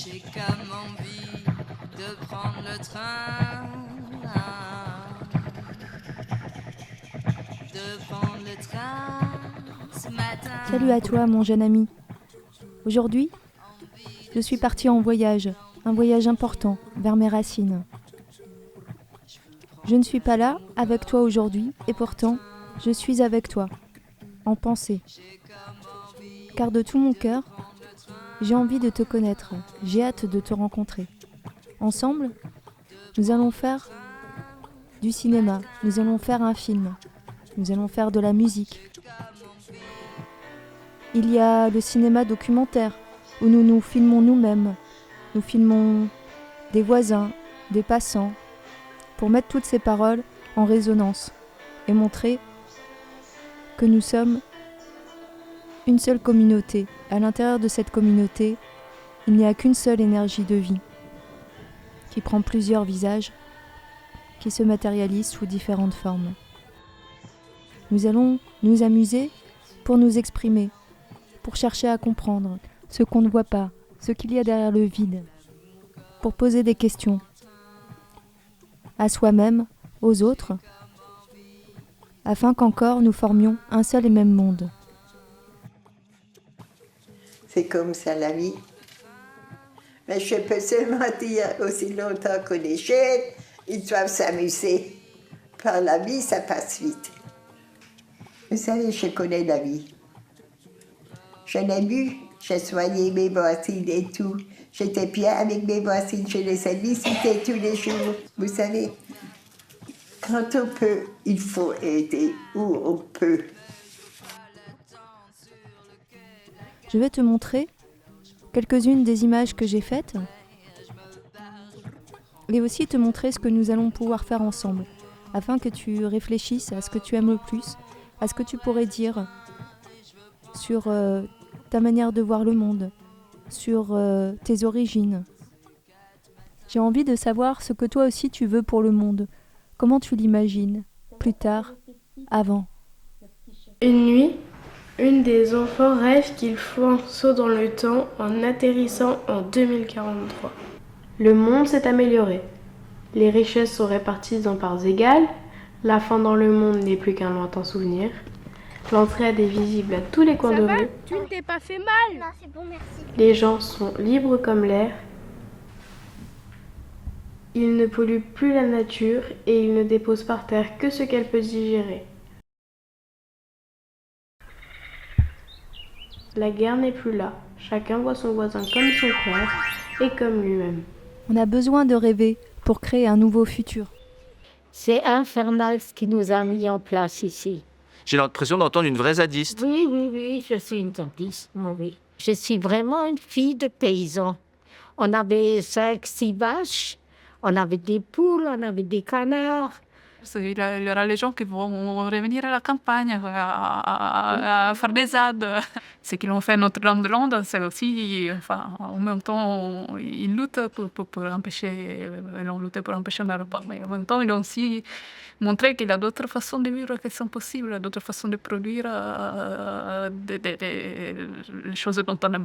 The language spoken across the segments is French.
J'ai comme envie de prendre le train, de prendre le train ce matin. Salut à toi, mon jeune ami. Aujourd'hui, je suis partie en voyage, un voyage important vers mes racines. Je ne suis pas là avec toi aujourd'hui et pourtant, je suis avec toi, en pensée. Car de tout mon cœur, j'ai envie de te connaître, j'ai hâte de te rencontrer. Ensemble, nous allons faire du cinéma, nous allons faire un film, nous allons faire de la musique. Il y a le cinéma documentaire, où nous nous filmons nous-mêmes. Nous filmons des voisins, des passants, pour mettre toutes ces paroles en résonance et montrer que nous sommes une seule communauté. À l'intérieur de cette communauté, il n'y a qu'une seule énergie de vie, qui prend plusieurs visages, qui se matérialise sous différentes formes. Nous allons nous amuser pour nous exprimer, pour chercher à comprendre ce qu'on ne voit pas, ce qu'il y a derrière le vide, pour poser des questions à soi-même, aux autres, afin qu'encore nous formions un seul et même monde. C'est comme ça la vie. Mais je peux seulement dire aussi longtemps qu'on est jeunes, ils doivent s'amuser. Par la vie, ça passe vite. Vous savez, je connais la vie. Je l'ai vu, j'ai soigné mes voisines et tout. J'étais bien avec mes voisines, je les ai visitées tous les jours. Vous savez, quand on peut, il faut aider où on peut. Je vais te montrer quelques-unes des images que j'ai faites et aussi te montrer ce que nous allons pouvoir faire ensemble afin que tu réfléchisses à ce que tu aimes le plus, à ce que tu pourrais dire sur ta manière de voir le monde, sur tes origines. J'ai envie de savoir ce que toi aussi tu veux pour le monde, comment tu l'imagines, plus tard, avant. Une nuit, une des enfants rêve qu'il faut un saut dans le temps en atterrissant en 2043. Le monde s'est amélioré. Les richesses sont réparties en parts égales. La fin dans le monde n'est plus qu'un lointain souvenir. L'entraide est visible à tous les coins de rue. Tu ne t'es pas fait mal? Non, c'est bon, merci. Les gens sont libres comme l'air. Ils ne polluent plus la nature et ils ne déposent par terre que ce qu'elle peut digérer. La guerre n'est plus là. Chacun voit son voisin comme son frère et comme lui-même. On a besoin de rêver pour créer un nouveau futur. C'est infernal ce qui nous a mis en place ici. J'ai l'impression d'entendre une vraie zadiste. Oui, je suis une tantiste, oui. Je suis vraiment une fille de paysan. On avait 5-6 vaches, on avait des poules, on avait des canards. Il y aura les gens qui vont revenir à la campagne, à faire des ZAD. Ce qu'ils ont fait à Notre-Dame-de-Lande, c'est aussi, en même temps, ils luttent pour empêcher, ils ont lutté pour empêcher un repas, mais en même temps, ils ont aussi montré qu'il y a d'autres façons de vivre qui sont possibles, d'autres façons de produire les choses dont on a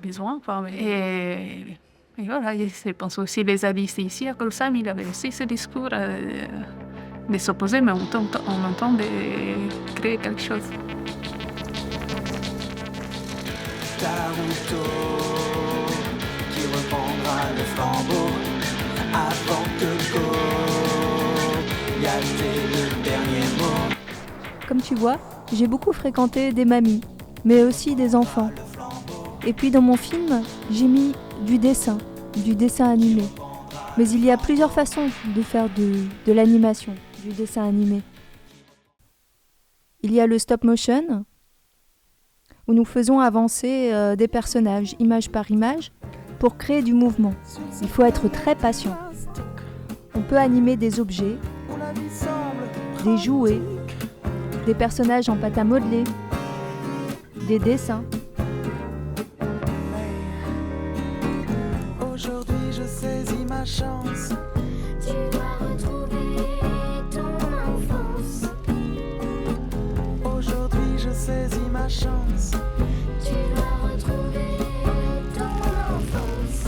besoin. Et voilà, je pense aussi les zadistes ici à Colsam, il avait aussi ce discours de s'opposer, mais en même temps de créer quelque chose. Taruto qui reprendra le flambeau avant que Goliath ait le dernier mot. Comme tu vois, j'ai beaucoup fréquenté des mamies, mais aussi des enfants. Et puis dans mon film, j'ai mis du dessin animé. Mais il y a plusieurs façons de faire de l'animation, du dessin animé. Il y a le stop motion, où nous faisons avancer des personnages, image par image, pour créer du mouvement. Il faut être très patient. On peut animer des objets, des jouets, des personnages en pâte à modeler, des dessins. Aujourd'hui je saisis ma chance. Tu dois retrouver ton enfance. Aujourd'hui je saisis ma chance. Tu dois retrouver ton enfance.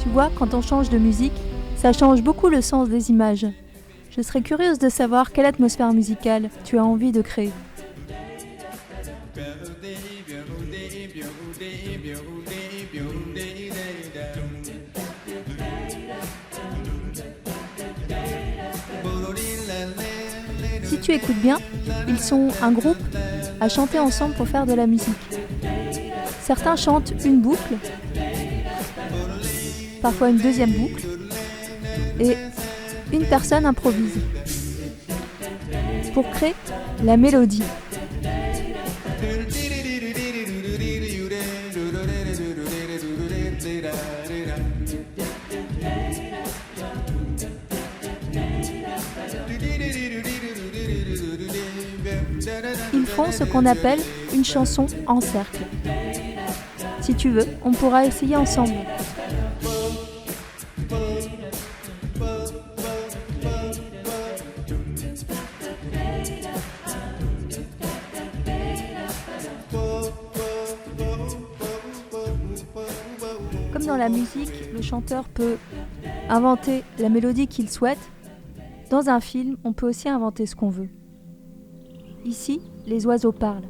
Tu vois, quand on change de musique, ça change beaucoup le sens des images. Je serais curieuse de savoir quelle atmosphère musicale tu as envie de créer. Si tu écoutes bien, ils sont un groupe à chanter ensemble pour faire de la musique. Certains chantent une boucle, parfois une deuxième boucle, et une personne improvise pour créer la mélodie. Ils font ce qu'on appelle une chanson en cercle. Si tu veux, on pourra essayer ensemble. Comme dans la musique, le chanteur peut inventer la mélodie qu'il souhaite. Dans un film, on peut aussi inventer ce qu'on veut. Ici, les oiseaux parlent.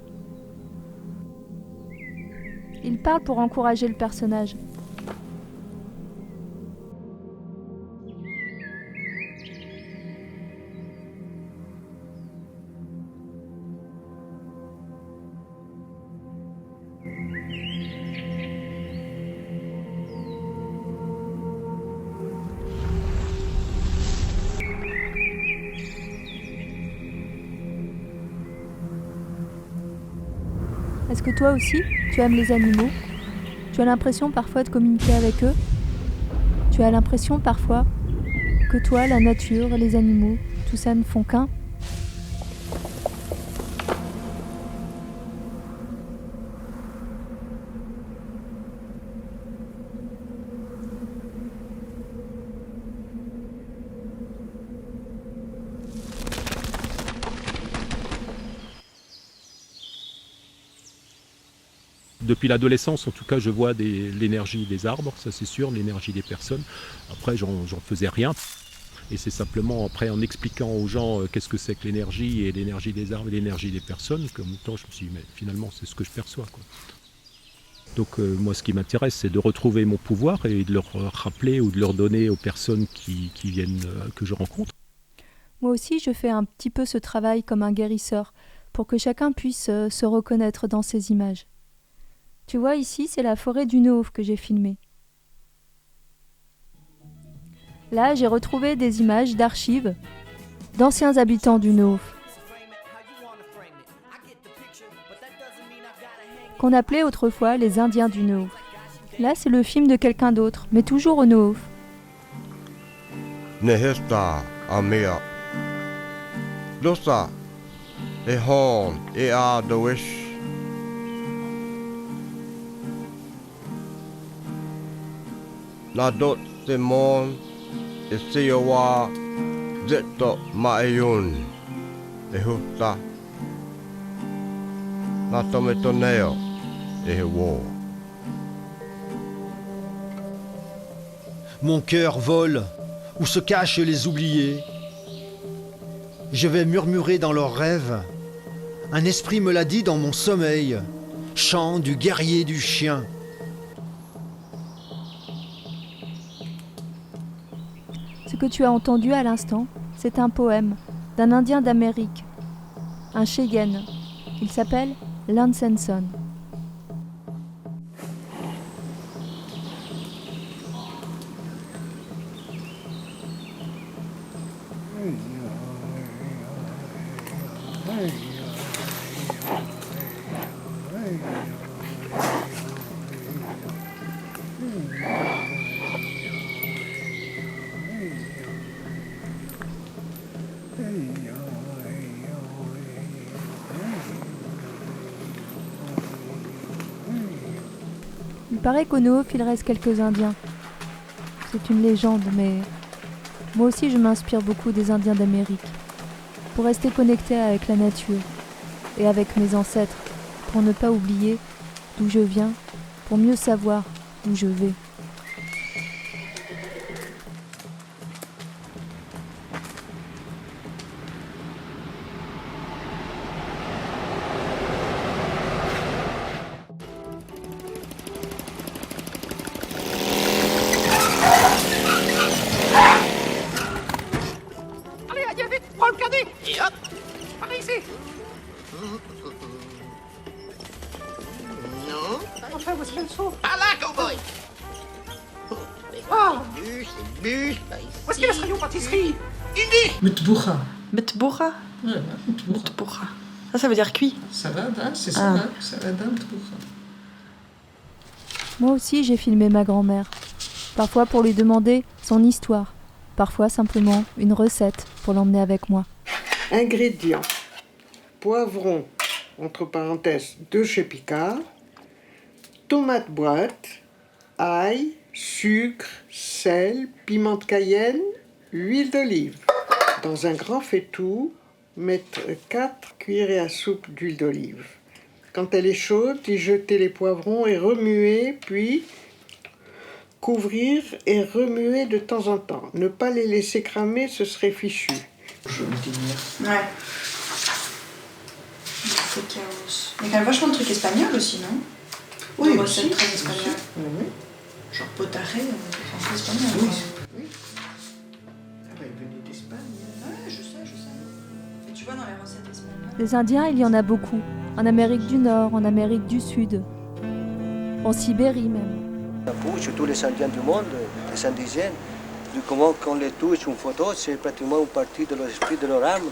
Ils parlent pour encourager le personnage. Est-ce que toi aussi, tu aimes les animaux? Tu as l'impression parfois de communiquer avec eux? Tu as l'impression parfois que toi, la nature, les animaux, tout ça ne font qu'un? Depuis l'adolescence, en tout cas, je vois l'énergie des arbres, ça c'est sûr, l'énergie des personnes. Après, j'en faisais rien. Et c'est simplement après, en expliquant aux gens qu'est-ce que c'est que l'énergie et l'énergie des arbres et l'énergie des personnes, qu'en même temps, je me suis dit, mais finalement, c'est ce que je perçois, quoi. Donc moi, ce qui m'intéresse, c'est de retrouver mon pouvoir et de leur rappeler ou de leur donner aux personnes qui viennent, que je rencontre. Moi aussi, je fais un petit peu ce travail comme un guérisseur, pour que chacun puisse se reconnaître dans ces images. Tu vois, ici, c'est la forêt du Neuhof que j'ai filmée. Là, j'ai retrouvé des images d'archives d'anciens habitants du Neuhof, qu'on appelait autrefois les Indiens du Neuhof. Là, c'est le film de quelqu'un d'autre, mais toujours au Neuhof. Nehesta amea. Dosa e hon e a doish. Na dot te mon e seowa zeto maeyun e huta. Na tometoneo e wo. Mon cœur vole où se cachent les oubliés. Je vais murmurer dans leurs rêves. Un esprit me l'a dit dans mon sommeil. Chant du guerrier du chien. Ce que tu as entendu à l'instant, c'est un poème d'un Indien d'Amérique, un Cheyenne. Il s'appelle Lansenson. Il paraît qu'au Neuhof, il reste quelques Indiens. C'est une légende, mais moi aussi je m'inspire beaucoup des Indiens d'Amérique, pour rester connecté avec la nature et avec mes ancêtres, pour ne pas oublier d'où je viens, pour mieux savoir où je vais. voici le saut. Par là, cowboy. Wow. Les bus, Où est-ce qu'il y a le rayon pâtisserie? Metboucha. Metboucha? Ouais, metboucha. Metboucha. Ça veut dire cuit. Salade, hein, c'est salade. Salade, metboucha. Moi aussi, j'ai filmé ma grand-mère. Parfois pour lui demander son histoire. Parfois simplement une recette pour l'emmener avec moi. Ingrédients. Poivron, entre parenthèses, de chez Picard. Tomate boîte. Ail, sucre, sel, piment de Cayenne, huile d'olive. Dans un grand faitout, mettre 4 cuillerées à soupe d'huile d'olive. Quand elle est chaude, y jeter les poivrons et remuer, puis couvrir et remuer de temps en temps. Ne pas les laisser cramer, ce serait fichu. Ouais. C'est chaos. Il y a quand même vachement de trucs espagnols aussi, non? Oui, de aussi. recettes très espagnoles. Oui. Genre potaré, c'est en espagnol. Oui. Quoi. Oui. Ah ben, il venait d'Espagne. Ouais, je sais. Mais tu vois, dans les recettes espagnoles... Les Indiens, il y en a beaucoup. En Amérique du Nord, en Amérique du Sud. En Sibérie même. Pour tous les Indiens du monde, les indigènes, du comment qu'on les touche une photo, c'est pratiquement une partie de l'esprit de leur âme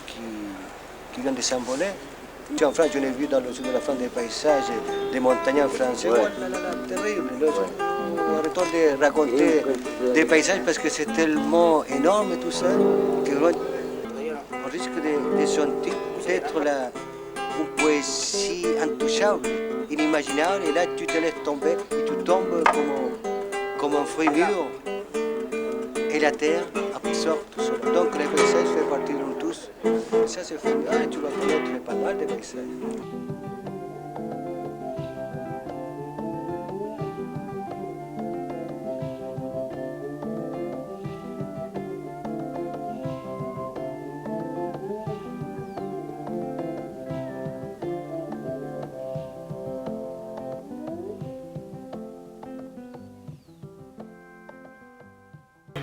qui vient de s'envoler. En France, je l'ai vu dans le sud de la France des paysages, des montagnes français. Ouais. Oh là là, terrible. On arrête de raconter des paysages parce que c'est tellement énorme tout ça qu'on risque de sentir peut-être une poésie intouchable, inimaginable, et là tu te laisses tomber et tu tombes comme un fruit mûr et la terre absorbe tout cela. Donc les paysages font partie de nous tous. Ça c'est formidable, tu vas connaître pas mal de paysages.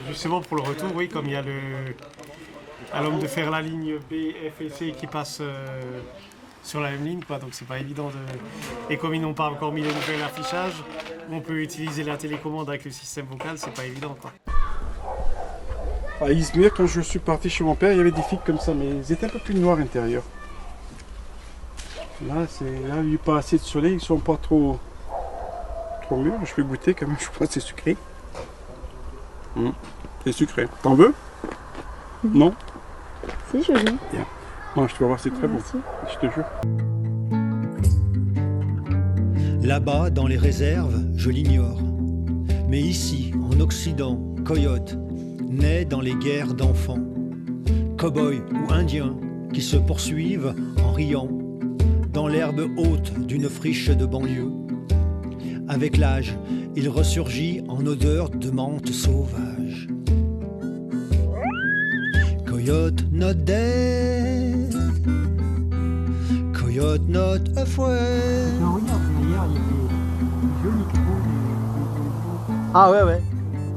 Justement pour le retour, oui, comme il y a à l'homme de faire la ligne B, F et C qui passe sur la même ligne, quoi, donc c'est pas évident de... Et comme ils n'ont pas encore mis le nouvel affichage, on peut utiliser la télécommande avec le système vocal, c'est pas évident, quoi. À Izmir, quand je suis parti chez mon père, il y avait des figues comme ça, mais ils étaient un peu plus noirs à l'intérieur. Là, il n'y a pas assez de soleil, ils sont pas trop mûrs. Je vais goûter quand même, je crois que c'est sucré. C'est sucré. T'en veux? Non? Si, je veux. Bien. Moi, je te vas voir, c'est très bon. Je te jure. Là-bas, dans les réserves, je l'ignore. Mais ici, en Occident, coyote, naît dans les guerres d'enfants. Cow-boys ou indiens qui se poursuivent en riant dans l'herbe haute d'une friche de banlieue. Avec l'âge, il ressurgit en odeur de menthe sauvage. Coyote not dead, coyote not afraid. Ah ouais.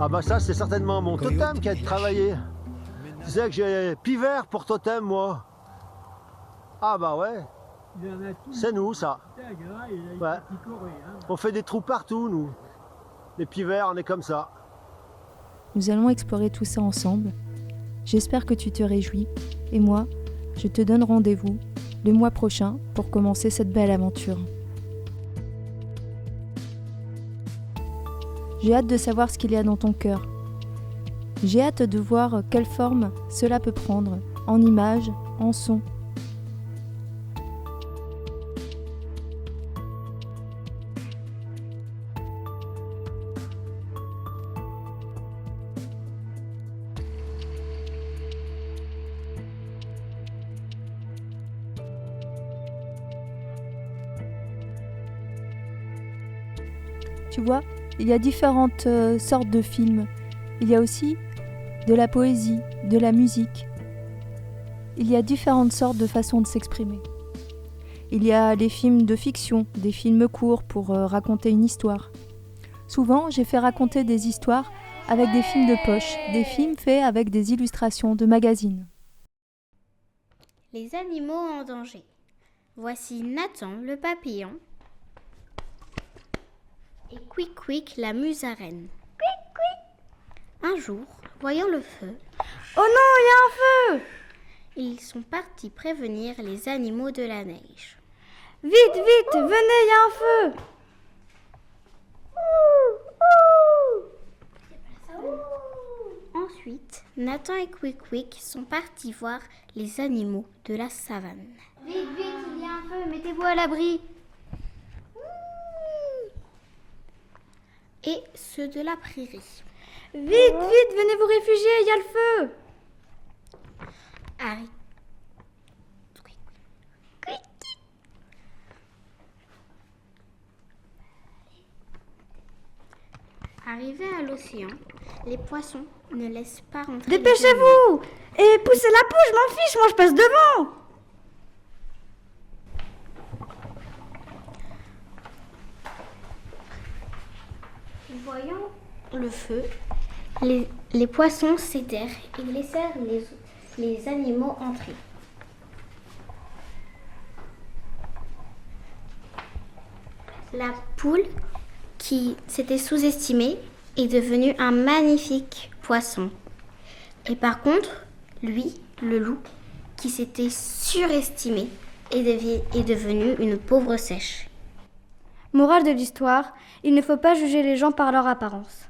Ah bah ça c'est certainement mon totem qui a travaillé. Tu sais que j'ai pivert pour totem moi. Ah bah ouais. C'est nous ça. Ouais. On fait des trous partout nous. Les pivers on est comme ça. Nous allons explorer tout ça ensemble. J'espère que tu te réjouis. Et moi, je te donne rendez-vous le mois prochain pour commencer cette belle aventure. J'ai hâte de savoir ce qu'il y a dans ton cœur. J'ai hâte de voir quelle forme cela peut prendre, en images, en sons. Tu vois, il y a différentes sortes de films. Il y a aussi de la poésie, de la musique. Il y a différentes sortes de façons de s'exprimer. Il y a les films de fiction, des films courts pour raconter une histoire. Souvent, j'ai fait raconter des histoires avec des films de poche, des films faits avec des illustrations de magazines. Les animaux en danger. Voici Nathan le papillon. Quick Quick, la musaraigne. Un jour, voyant le feu... Oh non, il y a un feu! Ils sont partis prévenir les animaux de la neige. Vite, vite, venez, il y a un feu! Ensuite, Nathan et Quick Quick sont partis voir les animaux de la savane. Vite, vite, il y a un feu, mettez-vous à l'abri. Et ceux de la prairie. Vite, vite, venez vous réfugier, il y a le feu. Harry. Arrivés à l'océan, les poissons ne laissent pas rentrer. Dépêchez-vous! Et poussez la peau, je m'en fiche, moi je passe devant! Voyant le feu, les poissons cédèrent et laissèrent les animaux entrer. La poule, qui s'était sous-estimée, est devenue un magnifique poisson. Et par contre, lui, le loup, qui s'était surestimé, est devenu une pauvre sèche. Morale de l'histoire, il ne faut pas juger les gens par leur apparence.